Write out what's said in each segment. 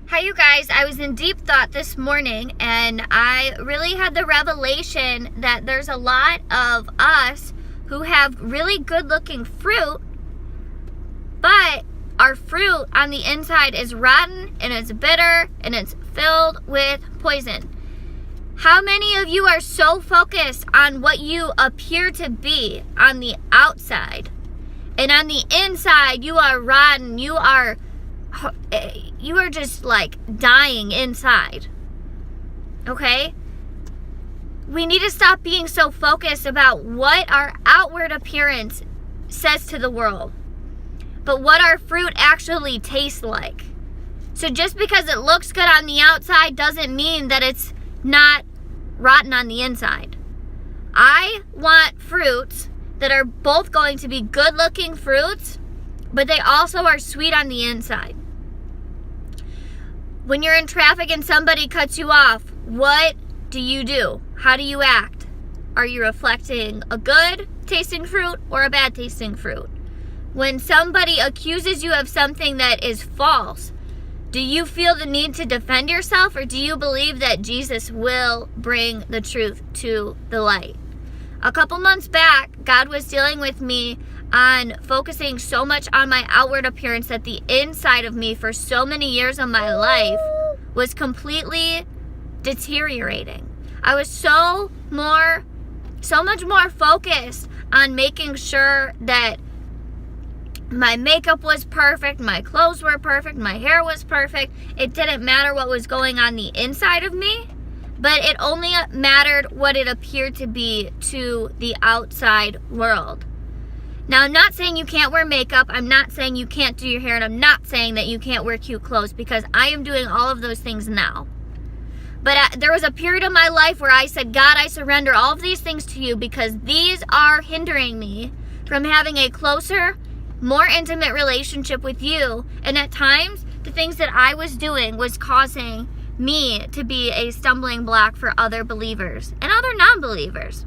Hi, you guys. I was in deep thought this morning, and I really had the revelation that there's a lot of us who have really good-looking fruit, but our fruit on the inside is rotten, and it's bitter, and it's filled with poison. How many of you are so focused on what you appear to be on the outside, and on the inside you are rotten, you are just like dying inside? Okay? We need to stop being so focused about what our outward appearance says to the world, but what our fruit actually tastes like. So just because it looks good on the outside doesn't mean that it's not rotten on the inside. I want fruits that are both going to be good looking fruits, but they also are sweet on the inside. When you're in traffic and somebody cuts you off, what do? How do you act? Are you reflecting a good tasting fruit or a bad tasting fruit? When somebody accuses you of something that is false, do you feel the need to defend yourself, or do you believe that Jesus will bring the truth to the light? A couple months back, God was dealing with me on focusing so much on my outward appearance that the inside of me for so many years of my life was completely deteriorating. I was so much more focused on making sure that my makeup was perfect, my clothes were perfect, my hair was perfect. It didn't matter what was going on the inside of me, but it only mattered what it appeared to be to the outside world. Now, I'm not saying you can't wear makeup, I'm not saying you can't do your hair, and I'm not saying that you can't wear cute clothes, because I am doing all of those things now. But there was a period of my life where I said, God, I surrender all of these things to you, because these are hindering me from having a closer, more intimate relationship with you. And at times, the things that I was doing was causing me to be a stumbling block for other believers and other non-believers.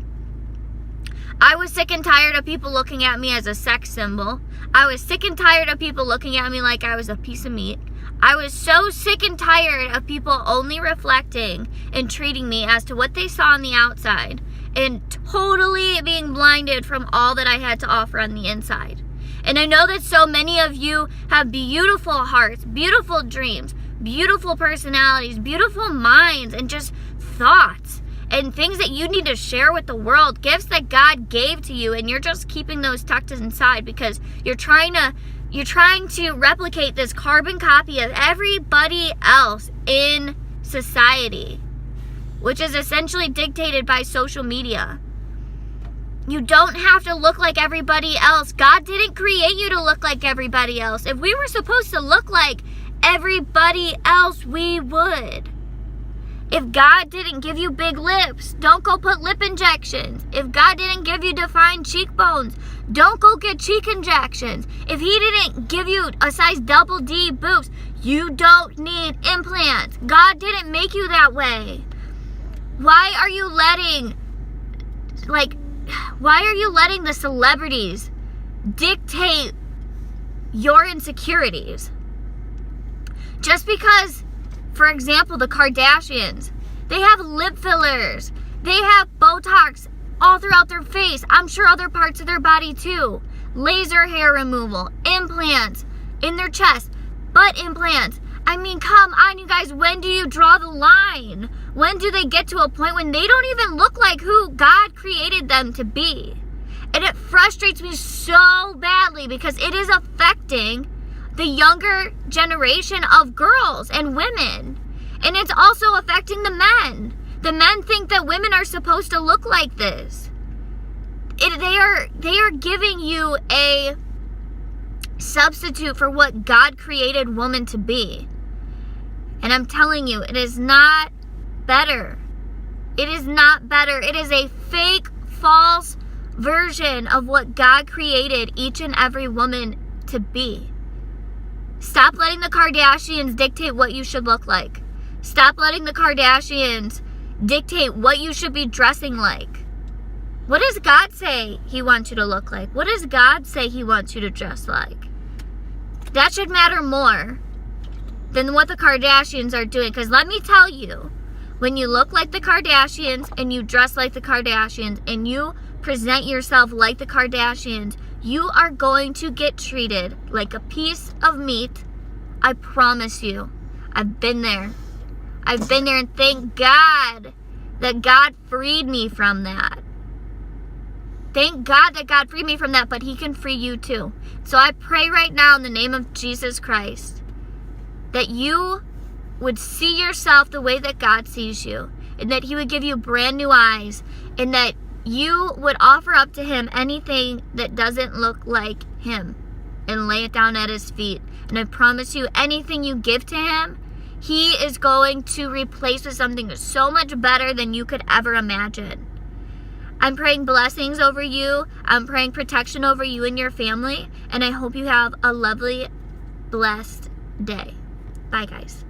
I was sick and tired of people looking at me as a sex symbol. I was sick and tired of people looking at me like I was a piece of meat. I was so sick and tired of people only reflecting and treating me as to what they saw on the outside, and totally being blinded from all that I had to offer on the inside. And I know that so many of you have beautiful hearts, beautiful dreams, beautiful personalities, beautiful minds, and just thoughts and things that you need to share with the world, gifts that God gave to you, and you're just keeping those tucked inside because you're trying to replicate this carbon copy of everybody else in society, which is essentially dictated by social media. You don't have to look like everybody else. God didn't create you to look like everybody else. If we were supposed to look like everybody else, we would. If God didn't give you big lips, don't go put lip injections. If God didn't give you defined cheekbones, don't go get cheek injections. If He didn't give you a size double D boobs, you don't need implants. God didn't make you that way. Why are you letting the celebrities dictate your insecurities? Just because, for example, the Kardashians, they have lip fillers, they have Botox all throughout their face, I'm sure other parts of their body too, laser hair removal, implants in their chest, butt implants. I mean, come on, you guys, when do you draw the line? When do they get to a point when they don't even look like who God created them to be? And it frustrates me so badly because it is affecting the younger generation of girls and women. And it's also affecting the men. The men think that women are supposed to look like this. They are giving you a substitute for what God created woman to be. And I'm telling you, it is not better. It is not better. It is a fake, false version of what God created each and every woman to be. Stop letting the Kardashians dictate what you should look like. Stop letting the Kardashians dictate what you should be dressing like. What does God say He wants you to look like? What does God say He wants you to dress like? That should matter more than what the Kardashians are doing. Because let me tell you, when you look like the Kardashians and you dress like the Kardashians and you present yourself like the Kardashians, you are going to get treated like a piece of meat. I promise you. I've been there. I've been there, and thank God that God freed me from that. Thank God that God freed me from that, but He can free you too. So I pray right now in the name of Jesus Christ that you would see yourself the way that God sees you, and that He would give you brand new eyes, and that you would offer up to Him anything that doesn't look like Him and lay it down at His feet. And I promise you, anything you give to Him, He is going to replace with something so much better than you could ever imagine. I'm praying blessings over you. I'm praying protection over you and your family. And I hope you have a lovely, blessed day. Bye, guys.